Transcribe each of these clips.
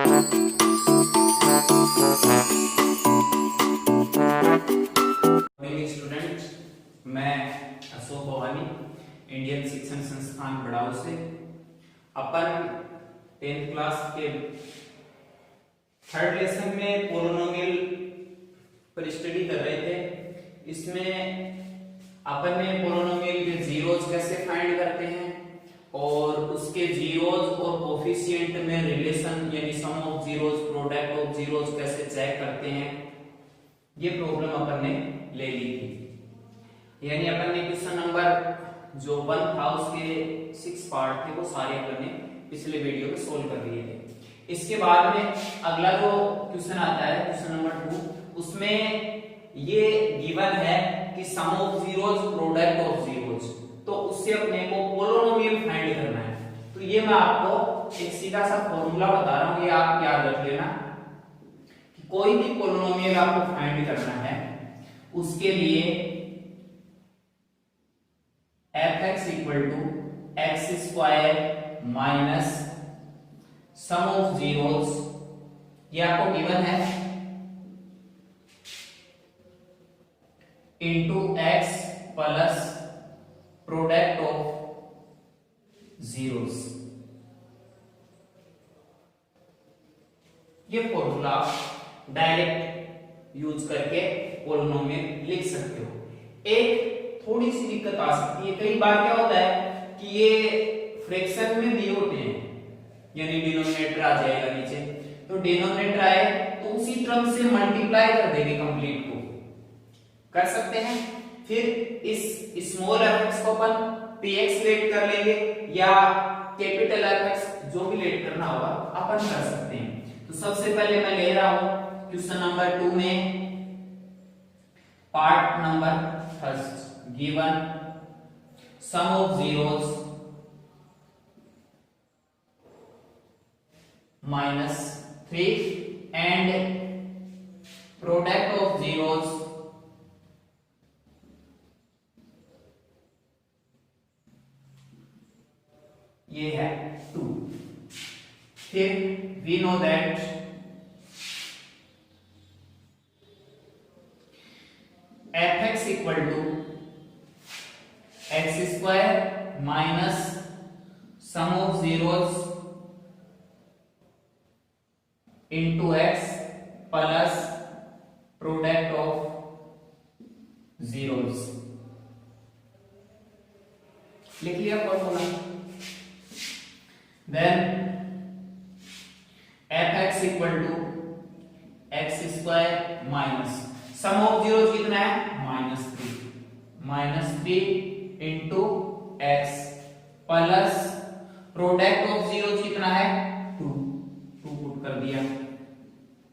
Student, मैं Ashok Bhavani Indian शिक्षण संस्थान बड़ाऊ से अपन 10th क्लास के थर्ड लेसन में पोलिनोमियल पर स्टडी कर रहे थे। इसमें अपन ने पोलिनोमियल के जीरोस कैसे फाइंड करते हैं और उसके जीरोस और कोफिशिएंट में रिलेशन यानी sum of zeros, product of zeros कैसे चेक करते हैं, ये प्रॉब्लम अपन ने ले ली थी। यानी अपन ने क्वेश्चन नंबर जो 1 था उसके 6 पार्ट थे वो सारे अपन ने पिछले वीडियो में सोल्व कर लिए थे। इसके बाद में अगला जो क्वेश्चन आता है क्वेश्चन नंबर 2, उसमें ये गिवन है कि sum of zeros, product of zeros, तो उससे अपने को पोलिनोमियल फाइंड करना है। तो ये मैं आपको एक सीधा सा फॉर्मूला बता रहा हूं, ये आप याद रख लेना कि कोई भी पोलिनोमियल आपको फाइंड करना है उसके लिए f(x) = x² minus sum of zeros, ये आपको गिवन है, into x plus product of zeros. ये फॉर्मूला डायरेक्ट यूज करके पोलिनोमियल लिख सकते हो। एक थोड़ी सी दिक्कत आ सकती है, कई बार क्या होता है कि ये फ्रैक्शन में दिए होते हैं, यानी डिनोमिनेटर आ जाएगा नीचे, तो डिनोमिनेटर आए तो उसी टर्म से मल्टीप्लाई कर देंगे, कंप्लीट को कर सकते हैं। फिर इस स्मॉल f(x) को अपन px लेट कर लेंगे या कैपिटल f(x) जो भी लेट करना होगा अपन कर सकते हैं। तो सबसे पहले मैं ले रहा हूं क्वेश्चन नंबर 2 में part number first, given sum of zeros -3 and product of zeros ये है 2। फिर we know that f(x) = x² minus sum of zeros into x plus product of zeros. लिख लिया formula. Then f(x) = x² minus sum of zeros कितना है -3 into x plus product of zeros कितना है 2 put कर दिया।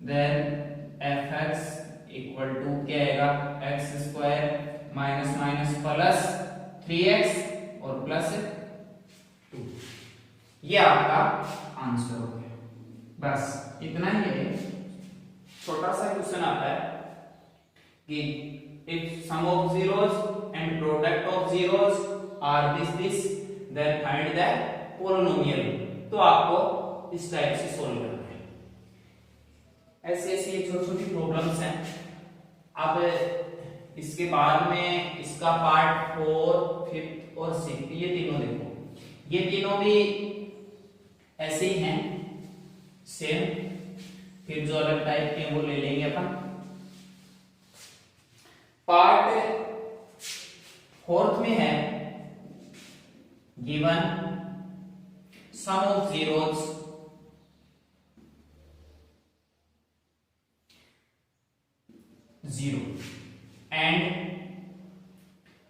देन f(x) = क्या आएगा x² minus minus plus 3x और प्लस 2। ये आपका आंसर हो गया। बस इतना ही है। छोटा सा क्वेश्चन आता है कि if sum of zeros and product of zeros are this then find the polynomial. तो आपको इस टाइप से सॉल्व करना है। ऐसे ऐसे छोटी छोटी प्रॉब्लम्स हैं। अब इसके बाद में इसका पार्ट 4, 5th और 6th, ये तीनों देखो, ये तीनों भी ऐसे ही हैं सेम। फिर जो अलग टाइप के वो ले लेंगे अपन। पार्ट 4th में है given sum of zeros zero and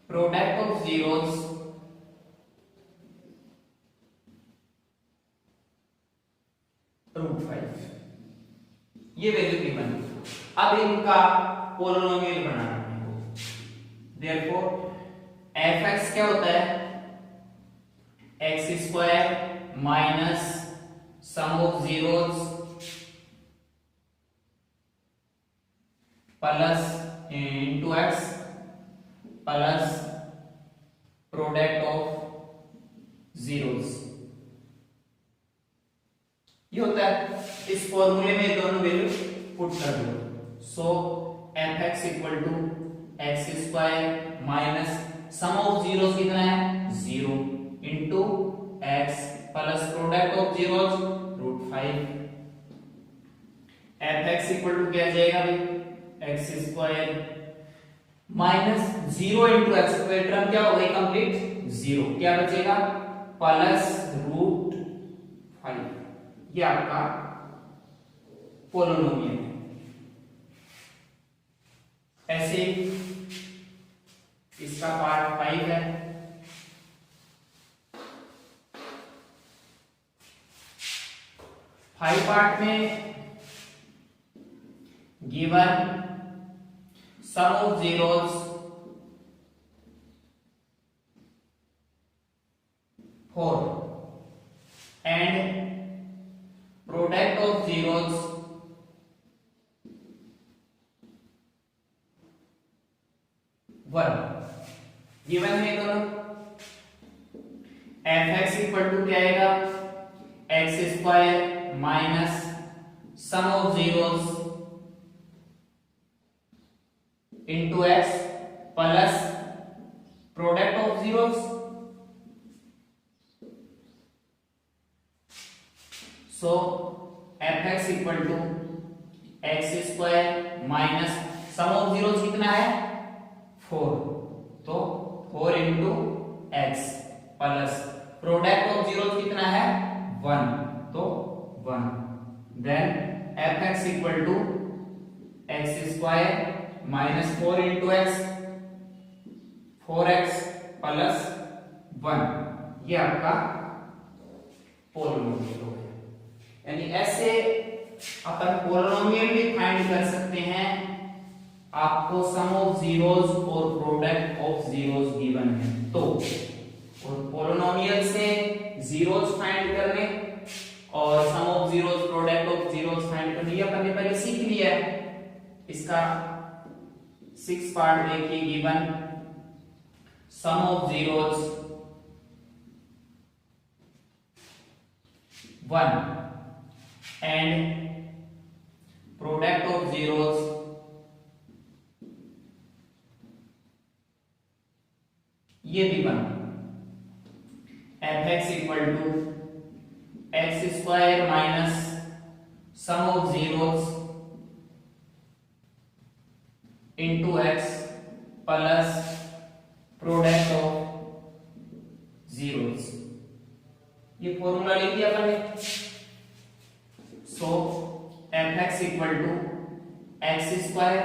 product of zeros √5। ये वैल्यू गिवन। अब इनका पोलिनोमियल बनाना है। देयरफॉर f(x) क्या होता है x² minus sum of zeros plus into x plus product of zeros. ये होता है। इस फॉर्मूले में दोनों वैल्यू पुट कर दो। So fx equal to x square minus sum of zeros कितना है 0 into x plus product of zeros √5। fx equal to क्या आ जाएगा भाई x square minus 0 into x square term क्या हो गई कंप्लीट 0, क्या बचेगा प्लस √5। ये आपका पोलिनोमियल है। ऐसे इसका पार्ट 5 है। फाइव पार्ट में given sum of zeros four and product of zeros one given है दोनों। fx इक्वल टू क्या आएगा x square minus sum of zeros into x plus product of zeros. So fx equal to x square minus sum of zeros कितना है 4, तो 4 into x plus product of zeros कितना है 1, तो 1। Then fx equal to x square minus 4 into x 4x plus 1। ये आपका polynomial हो गया। यानी ऐसे अपन पोलिनोमियल भी फाइंड कर सकते हैं। आपको सम ऑफ जीरोस और प्रोडक्ट ऑफ जीरोस गिवन है तो और पोलिनोमियल से जीरोस फाइंड करने और sum of zeros product of zeros find करने ये अपन ने पहले सीख लिया है। इसका 6 पार्ट देखिए given sum of zeros 1 and product of zeros ये भी बना fx equal to x square minus sum of zeros into x plus product of zeros. ये फॉर्मूला लिख दिया अपन ने। So fx equal to x square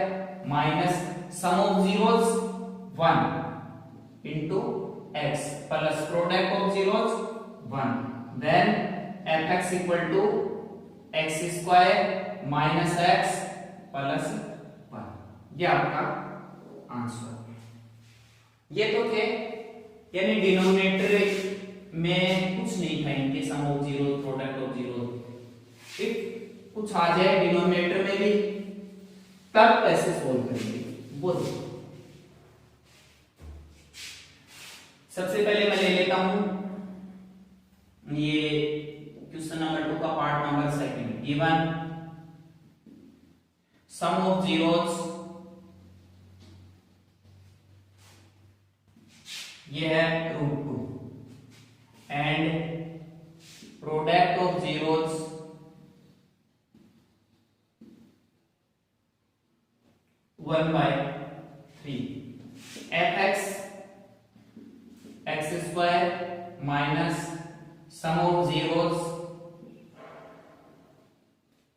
minus sum of zeros 1 into x plus product of zeros 1, then fx equal to x square minus x plus 1। ये आपका answer. ये तो थे यानी डिनोमिनेटर में कुछ नहीं था इनके sum of zero product of zero. ठीक कुछ आ जाए डिनोमिनेटर में भी तब कैसे सोल्व करेंगे वो देखो। सबसे पहले मैं ले लेता हूं ये क्वेश्चन नंबर 2 का part number 2 given sum of zeros ये है √2 and product of zeros one by 3। fx x square minus sum of zeros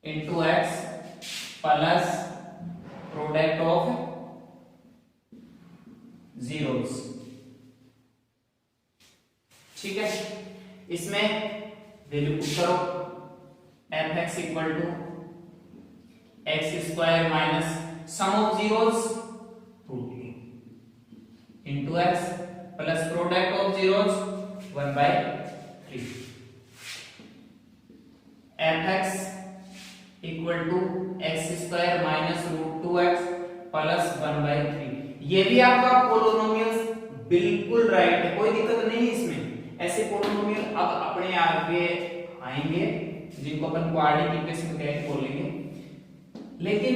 into x plus product of zeros. ठीक है इसमें वैल्यू पुट करो fx equal to x square minus sum of zeros into x plus product of zeros 1 by 3। fx equal to x square minus √2x plus 1 by 3। ये भी आपका polynomial बिल्कुल right है, कोई दिक्कत नहीं है इसमें। ऐसे पोलिनोमियल अब अपने आगे आएंगे जिनको अपन क्वाड्रेटिक इक्वेशन कह के बोलेंगे। लेकिन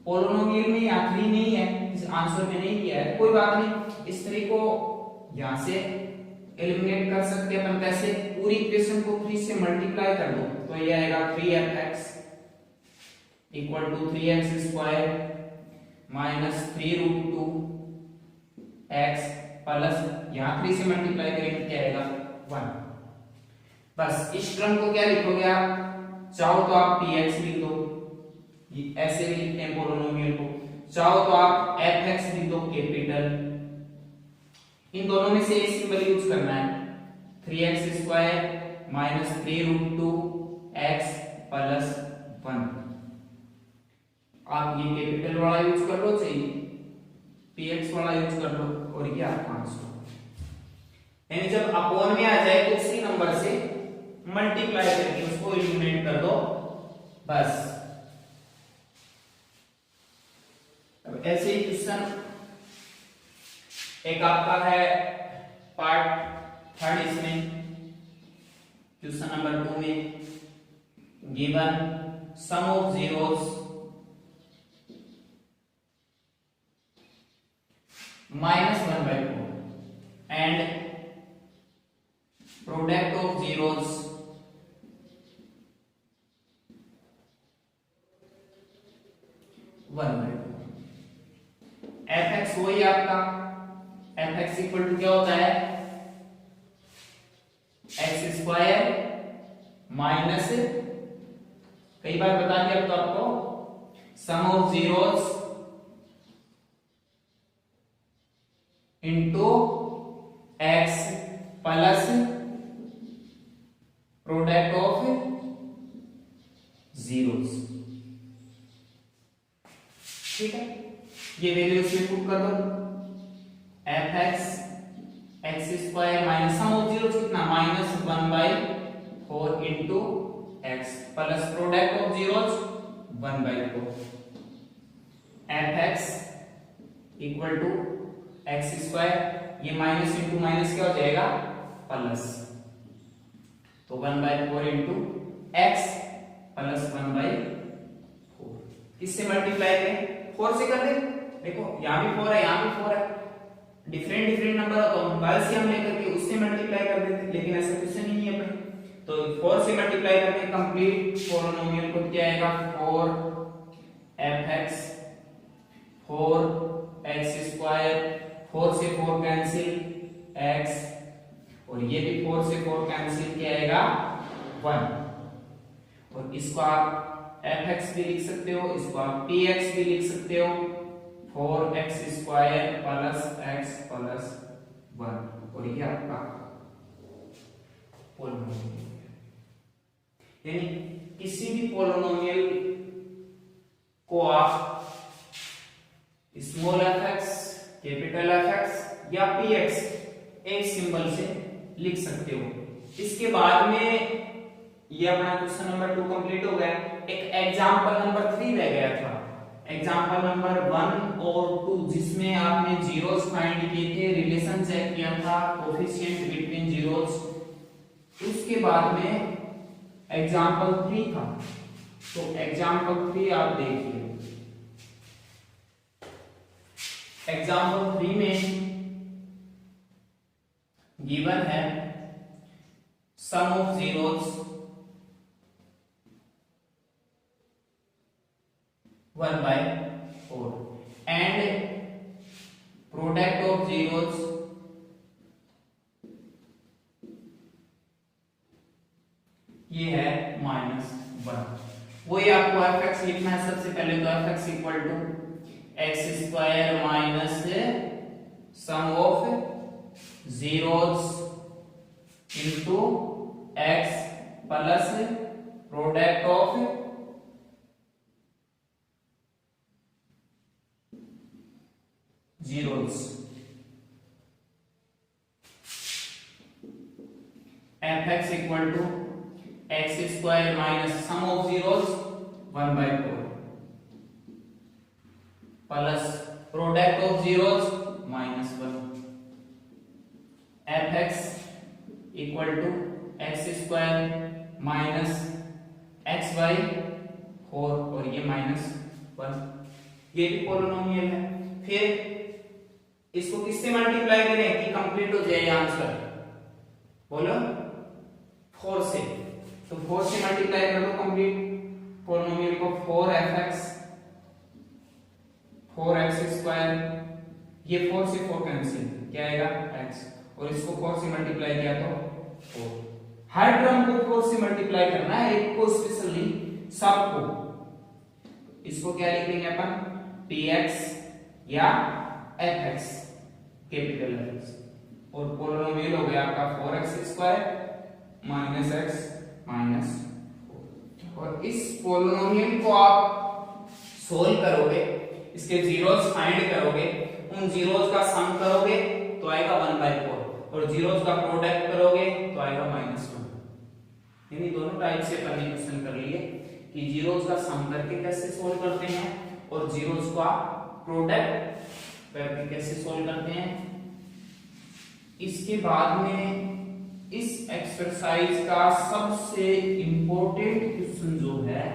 पोलिनोमियल में आखिरी नहीं है, इस आंसर में नहीं किया है, कोई बात नहीं, इस तरीके को यहां से एलिमिनेट कर सकते हैं अपन। कैसे? पूरी इक्वेशन को 3 से मल्टीप्लाई कर दो तो ये आएगा 3fx equal to 3x square minus 3√2 x plus यहां 3 से मल्टीप्लाई करेंगे क्या आएगा 1। बस इस टर्म को क्या लिखोगे आप? चाहो तो आप px लिख दो, ये ऐसे भी लिखते हैं पोलिनोमियल को। चाहो तो आप fx लिख दो कैपिटल। इन दोनों में से एक सिंबल यूज करना है, 3x square minus 3√2 x plus 1। आप ये कैपिटल वाला यूज कर लो, चाहिए px वाला यूज कर लो, और ये आपका आंसर। यानी जब अपॉन में आ जाए तो उसी नंबर से मल्टीप्लाई करके उसको एलिमिनेट कर दो बस। अब ऐसे ही क्वेश्चन एक आपका है पार्ट 3 इसमें, क्वेश्चन नंबर 2 में given sum of zeros -1/4 and product of zeros fx वही आपका fx इक्वल टू क्या होता है x स्क्वायर माइनस, कई बार बता दिया तो आपको, sum of zeros into x plus product of zeros. ठीक है, ये वैल्यू इसमें पुट कर दो, fx x square minus sum of zeros कितना -1/4 into x plus product of zeros 1/4। fx equal to x square, ये माइनस इंटू माइनस क्या हो जाएगा प्लस, तो 1/4 इंटू x प्लस 1/4। किससे मल्टीप्लाई करें? 4 से कर दे। देखो यहां भी 4 है, यहां भी 4 है, डिफरेंट नंबर हो तो हम एलसीएम लेकर के उससे मल्टीप्लाई कर देते, लेकिन ऐसा कुछ नहीं है अपने। तो 4 से मल्टीप्लाई करके कंप्लीट पोलिनोमियल को क्या आएगा 4fx 4x स्क्वायर, 4 से 4 कैंसिल x, और ये भी 4 से 4 कैंसिल क्या आएगा 1। और इसको आप fx भी लिख सकते हो, इसको आप px भी लिख सकते हो, 4x square plus x plus 1, और ये आपका पोलिनोमियल। यानी किसी भी पोलिनोमियल को आप स्मॉल fx, कैपिटल fx या px एक सिंबल से लिख सकते हो। इसके बाद में ये अपना क्वेश्चन नंबर 2 कंप्लीट हो गया। एक एग्जांपल नंबर 3 रह गया था, एग्जांपल नंबर 1 और 2, जिसमें आपने जीरोस फाइंड किए थे, रिलेशन चेक किया था, कोफिशिएंट बिटवीन जीरोस। उसके बाद में एग्जांपल 3 था, तो एग्जांपल 3 आप देखिए। एग्जांपल 3 में गिवन है sum of zeros 1/4 and product of zeros ये है -1। वही आपको fx लिखना है। सबसे पहले तो fx equal to x square minus sum of zeros into x plus product of zeros. fx equal to x square minus sum of zeros 1/4 plus product of zeros -1। fx equal to x square minus x by 4 और ये minus 1, ये भी polynomial है। फिर इसको किससे multiply करें कि कंप्लीट हो जाए आंसर, बोलो 4 से, तो 4 से मल्टीप्लाई कर दो कंप्लीट पोलिनोमियल को। 4x स्क्वायर, ये 4 से 4 कैंसिल, क्या आएगा x, और इसको 4 से मल्टीप्लाई किया तो 4। हर टर्म को 4 से मल्टीप्लाई करना है, एक को स्पेशली, सबको। इसको क्या लिखेंगे अपन, px या fx, कैपिटल F, और पोलिनोमियल हो गया आपका 4x square minus x minus 4। और इस पोलिनोमियल को आप सोल्व करोगे, इसके जीरोस फाइंड करोगे, उन जीरोस का सम करोगे तो आएगा 1/4, और जीरोस का प्रोडक्ट करोगे तो आएगा -1। यानी दोनों टाइप से अपन ने क्वेश्चन कर लिए कि जीरोस का सम करके कैसे सोल्व करते हैं और जीरोस का प्रोडक्ट करके कैसे सोल्व करते हैं। इसके बाद में इस एक्सरसाइज का सबसे इंपॉर्टेंट क्वेश्चन जो है,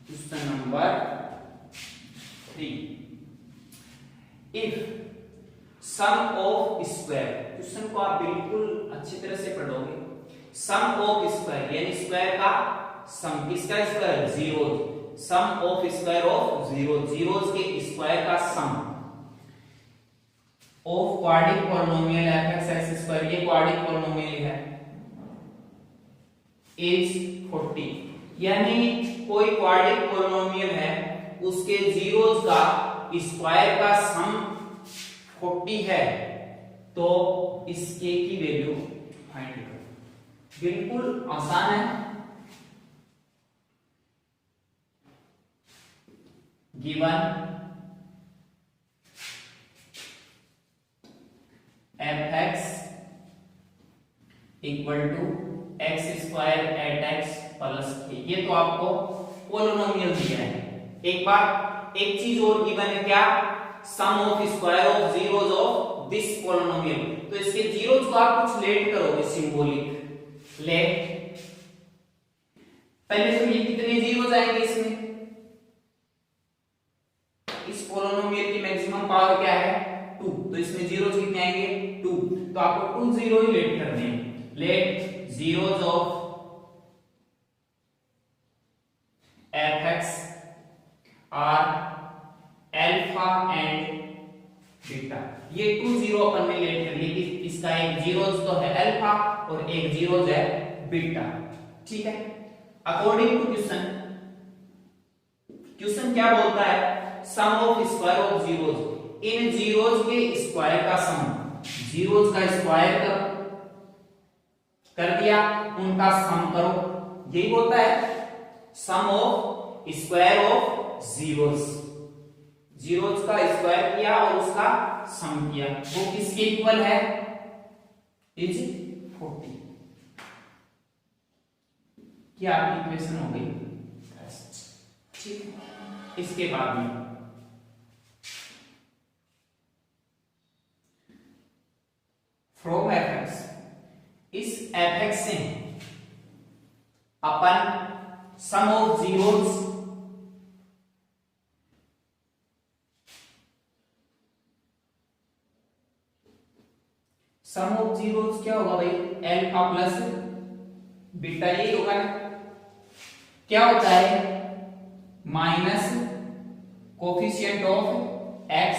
question number 3, if sum of square, question को आप बिल्कुल अच्छी तरह से पढ़ोगे। सम ऑफ स्क्वायर यानी स्क्वायर का सम, किसका square, zeros, sum of square of zeros, zeros के स्क्वायर का sum of quadratic polynomial fx x square, ये क्वाड्रिक पॉलिनोमियल है, इज 40। यानी कोई क्वाड्रिक पॉलिनोमियल है, उसके जीरोस का स्क्वायर का सम 40 है, तो इसके की वैल्यू फाइंड करो। बिल्कुल आसान है। Given fx equal to x square eight x plus k, ये तो आपको पोलिनोमियल दिया है। एक बार एक चीज और गिवन है, क्या, sum of square of zeros of this polynomial. तो इसके जीरोस को आप कुछ लेट करोगे, सिंबॉलिक लेट। पहले तो ये कितने जीरोस आएंगे इसमें, इस पोलिनोमियल की मैक्सिमम पावर क्या है 2, तो इसमें जीरोस कितने आएंगे 2, तो आपको 2 जीरो ही लेट करने हैं। Let zeros of fx are alpha and beta, ये 2 जीरो अपन ने लेट कर लिए कि इसका एक जीरोस तो है अल्फा और एक जीरोस है बीटा। ठीक है, अकॉर्डिंग टू क्वेश्चन, क्वेश्चन क्या बोलता है, sum of square of zeros, इन जीरोस के स्क्वायर का सम, जीरोस का स्क्वायर कर दिया, उनका सम करो, यही बोलता है sum of square of zeros. Zeros का स्क्वायर किया और उसका सम किया, वो किसके इक्वल है, इज 40। क्या आपकी इक्वेशन हो गई। ठीक है, इसके बाद में फ्रॉम fx, इस fx से अपन sum of zeros sum of zeros क्या होगा भाई, अल्फा प्लस बीटा, ये होगा ना। क्या होता है, minus coefficient of x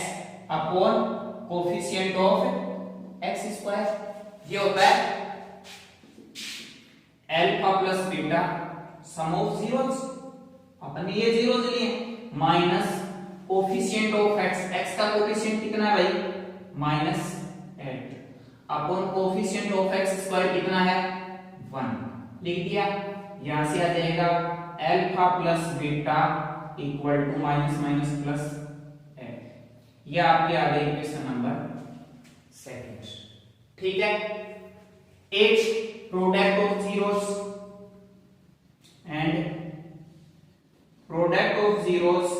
upon coefficient of x square, ये होता है alpha plus beta sum of zeros. अपन ने ये जीरोस लिए, minus coefficient of x, x का कोफिशिएंट कितना है भाई -8 upon coefficient of x square कितना है 1, लिख दिया। यहां से आ जाएगा alpha plus beta equal to minus minus plus 8। यह आपके आ गई क्वेश्चन नंबर 2। ठीक है, product of zeros and product of zeros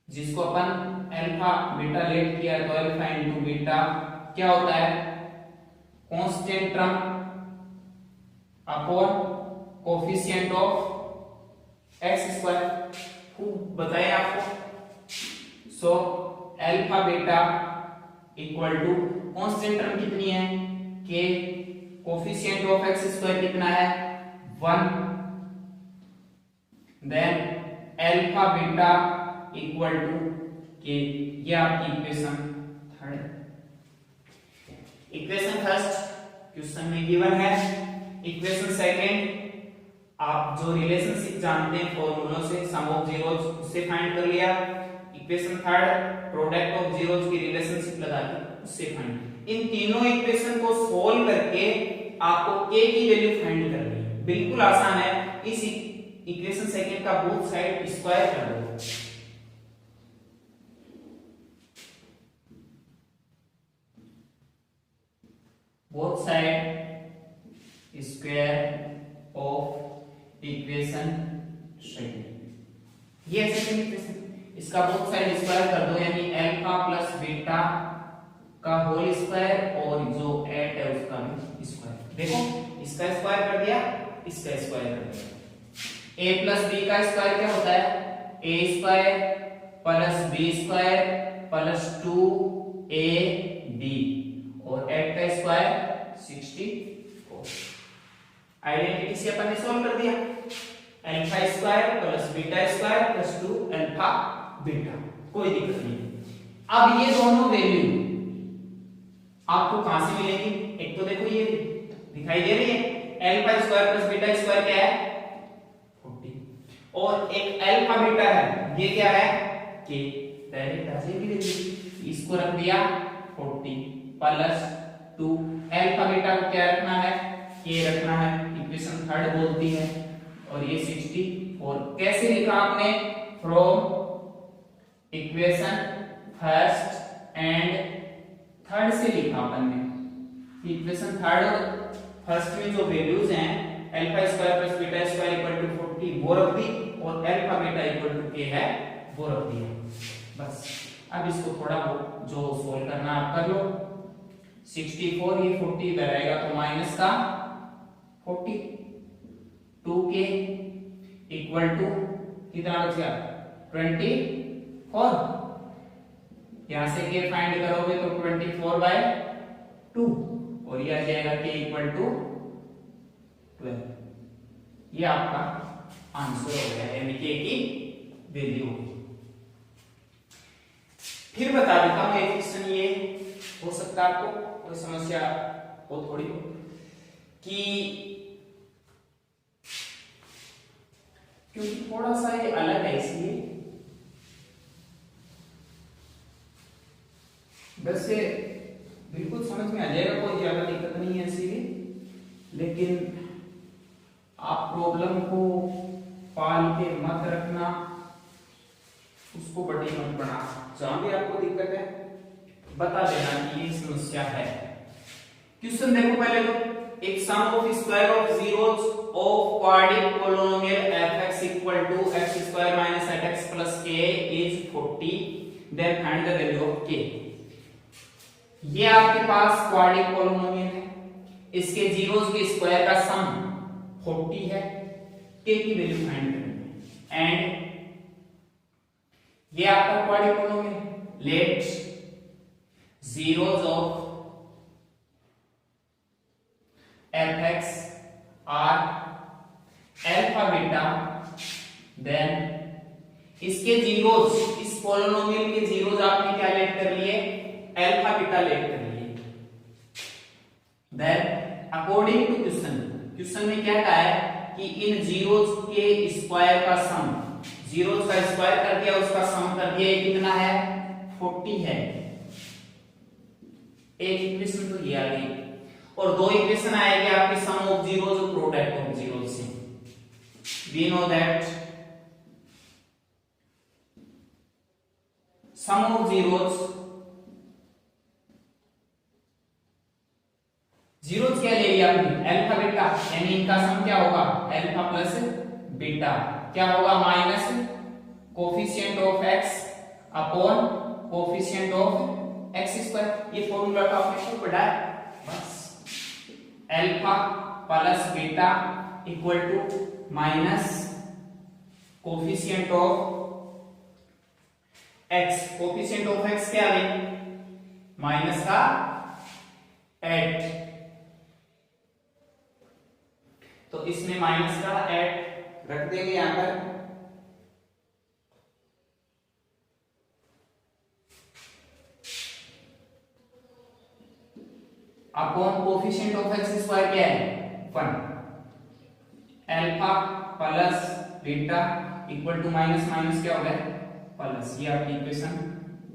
जिसको अपन अल्फा बीटा लेट किया, तो अल्फा इंटू बीटा क्या होता है constant term upon coefficient of x square. खूब बताया आपको। So alpha beta equal to constant term कितनी है के, कोफिशिएंट ऑफ एक्स स्क्वायर कितना है 1, then alpha beta equal to k. ये आपकी equation third. Equation first question में गिवन है। इक्वेशन सेकंड आप जो रिलेशनशिप जानते हैं फॉर्मूलों से, सम ऑफ जीरोज उससे फाइंड कर लिया। Equation third product of zeros की रिलेशनशिप लगा के उससे फाइंड। इन तीनों इक्वेशन को सोल्व करके आपको k की वैल्यू फाइंड करनी है। बिल्कुल आसान है। इस इक्वेशन सेकंड का बोथ साइड स्क्वायर कर दो। Both side square of equation second. ये सेकंड इक्वेशन, इसका बोथ साइड स्क्वायर कर दो, यानी अल्फा प्लस बीटा का होल स्क्वायर और जो 8 है उसका भी स्क्वायर। देखो इसका स्क्वायर कर दिया, इसका स्क्वायर कर दिया। a प्लस b का स्क्वायर क्या होता है a square plus b square plus 2ab और 8 का स्क्वायर 64। आइडेंटिटी से अपन ने सॉल्व कर दिया। Alpha square plus beta square plus 2 alpha beta, कोई दिक्कत नहीं। अब ये दोनों वैल्यू आपको कहां से मिलेगी? एक तो देखो ये दिखाई दे रही है alpha square plus beta square क्या है 40, और एक अल्फा बीटा है ये क्या है k। डायरेक्ट ऐसे भी ले लीजिए, इसको रख दिया 40 प्लस 2 अल्फा बीटा को क्या रखना है k रखना है। इक्वेशन थर्ड बोलती है और ये 64। कैसे लिखा आपने? From equation first and third से लिखा अपन ने। इक्वेशन थर्ड और फर्स्ट में जो वैल्यूज हैं alpha square plus beta square equal to 40 वो रख दी, और alpha beta equal to k है वो रख दिया। बस अब इसको थोड़ा जो सोल्व करना आप कर लो। 64 ये 40 इधर आएगा तो माइनस का 40, 2k इक्वल टू कितना बचेगा 24। यहां से k फाइंड करोगे तो 24/2 और ये आ जाएगा k इक्वल टू 12। ये आपका आंसर हो गया, यानी k की वैल्यू होगी। फिर बता देता हूं एक क्वेश्चन, ये हो सकता है आपको कोई समस्या हो थोड़ी हो कि क्योंकि थोड़ा सा ये अलग है इसलिए वैसे बिल्कुल समझ में आ जाएगा, कोई ज्यादा दिक्कत नहीं है इसीलिए। लेकिन आप प्रॉब्लम को पाल के मत रखना, उसको बड़ी मत बना। जहां भी आपको दिक्कत है बता देना कि ये समस्या है। क्वेश्चन देखो पहले तो, एक sum of square of zeros of quadratic polynomial fx equal to x² - 8x + k is 40, then find the value of k। ये आपके पास क्वाड्रेटिक पोलिनोमियल है, इसके जीरोस के स्क्वायर का सम 40 है, k की वैल्यू फाइंड करनी है। एंड ये आपका quadratic polynomial, let zeros of fx are alpha beta, then इसके जीरोस, इस पोलिनोमियल के जीरोस आपने क्या लेट कर लिए अल्फा बीटा लेट कर लिए। देन अकॉर्डिंग टू क्वेश्चन में क्या कहा है कि इन जीरोस के स्क्वायर का सम, जीरोस का स्क्वायर कर दिया उसका सम कर दिया, ये कितना है 40 है। एक इक्वेशन तो ये आ गई, और दो इक्वेशन आएगी आपकी सम ऑफ जीरोस और प्रोडक्ट ऑफ जीरोस से। We know that sum of zeros, zeros क्या ले लिया आपने अल्फा बीटा, यानी इनका सम क्या होगा अल्फा प्लस बीटा, क्या होगा minus coefficient of x upon coefficient of x²। ये फॉर्मूला तो आपने खूब पढ़ा है, बस alpha plus beta equal to minus coefficient of x. Coefficient of x क्या है? माइनस का 8, तो इसमें माइनस का 8 रख देंगे यहां पर। Upon coefficient of x square क्या है? 1। Alpha plus beta equal to minus minus क्या हो गया? प्लस। ये आपकी equation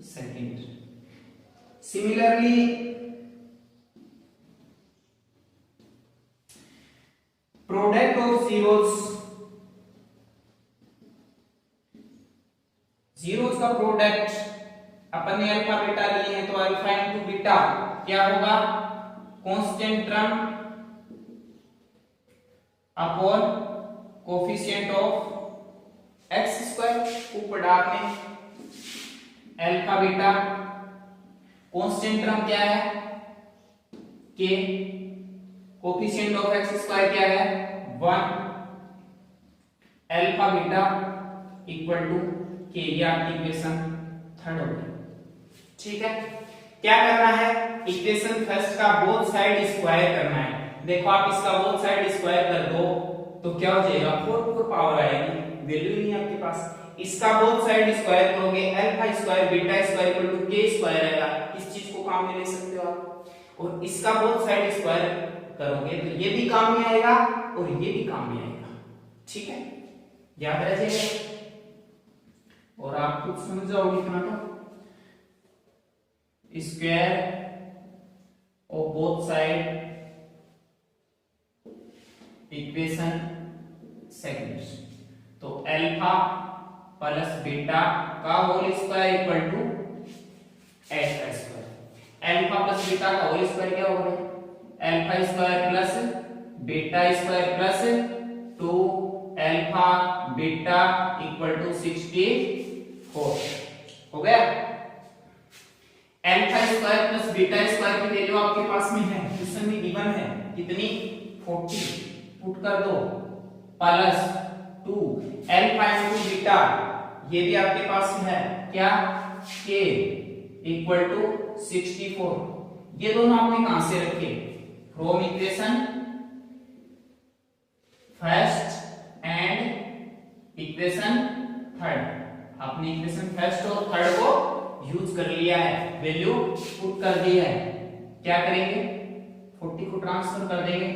second. Similarly product of zeros का प्रोडक्ट अपन ने अल्फा बीटा लिए हैं, तो अल्फा इंटू बीटा क्या होगा? Constant term upon coefficient of x square. ऊपर डालने अल्फा बीटा, कांस्टेंट टर्म क्या है? के, कोफिशिएंट ऑफ एक्स स्क्वायर क्या है? 1। Alpha beta equal to k. ये आपकी इक्वेशन थर्ड हो गई। ठीक है, क्या करना है? इक्वेशन फर्स्ट का बोथ साइड स्क्वायर करना है। देखो आप इसका बोथ साइड स्क्वायर कर दो तो क्या हो जाएगा? 4 पावर आएगी, वैल्यू नहीं है आपके पास। इसका बोथ साइड स्क्वायर करोगे, alpha square beta square equal to k square आएगा। इस चीज को काम में ले सकते हो आप। और इसका बोथ साइड स्क्वायर करोगे तो ये भी काम में आएगा और ये भी काम में आएगा। ठीक है, याद रह जाएगा और आप कुछ समझ जाओगे इतना तो। Square of both side equation second, तो अल्फा प्लस बीटा का whole square equal to x का स्क्वायर। अल्फा प्लस बीटा का होल स्क्वायर क्या होगा? Alpha square plus beta square plus 2 alpha beta equal to 64 हो गया। Alpha square plus beta square की value आपके पास में है, क्वेश्चन में गिवन है कितनी? 40। पुट कर दो प्लस 2 अल्फा इनटू बीटा, ये भी आपके पास में है क्या? के इक्वल टू 64। ये दोनों आपने कहां से रखे? From equation first and equation third. आपने इक्वेशन फर्स्ट और थर्ड को यूज कर लिया है, वैल्यू पुट कर दी है। क्या करेंगे? 40 को ट्रांसफर कर देंगे,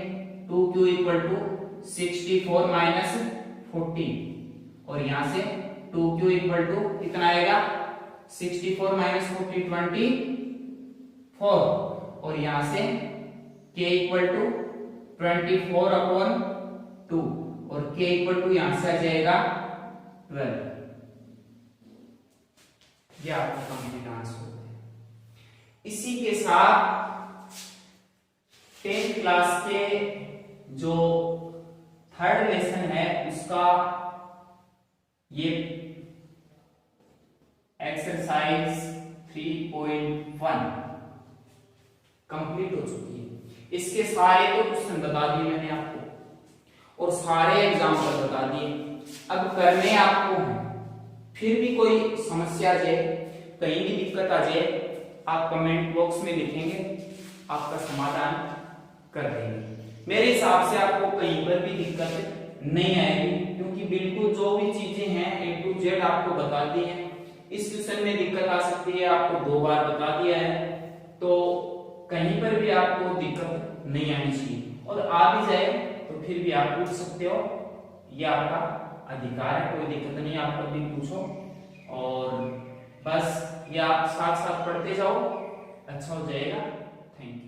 2q इक्वल टू 64 माइनस 40, और यहां से 2q इक्वल टू कितना आएगा? 64 माइनस 40 24, और यहां से k इक्वल टू 24 अपॉन 2, और k इक्वल टू यहां से आ जाएगा 12। ये आपका कंप्लीट आंसर होता है। इसी के साथ 10th क्लास के जो थर्ड लेसन है उसका ये एक्सरसाइज 3.1 कंप्लीट हो चुकी है। इसके सारे तो क्वेश्चन बता दिए मैंने आपको और सारे एग्जाम्पल बता दिए। अब करने आपको है, फिर भी कोई समस्या आ जाए, कहीं भी दिक्कत आ जाए, आप कमेंट बॉक्स में लिखेंगे, आपका समाधान कर देंगे। मेरे हिसाब से आपको कहीं पर भी दिक्कत नहीं आएगी, क्योंकि बिल्कुल जो भी चीजें हैं A to Z आपको बता दी हैं। इस क्वेश्चन में दिक्कत आ सकती है, आपको 2 बार बता दिया है, तो कहीं पर भी आपको दिक्कत नहीं आनी चाहिए। और आ भी जाए तो फिर भी आप पूछ सकते हो, ये आपका अधिकार है, कोई दिक्कत नहीं, आप कभी पूछो। और बस ये आप साथ साथ पढ़ते जाओ, अच्छा हो जाएगा। Thank you.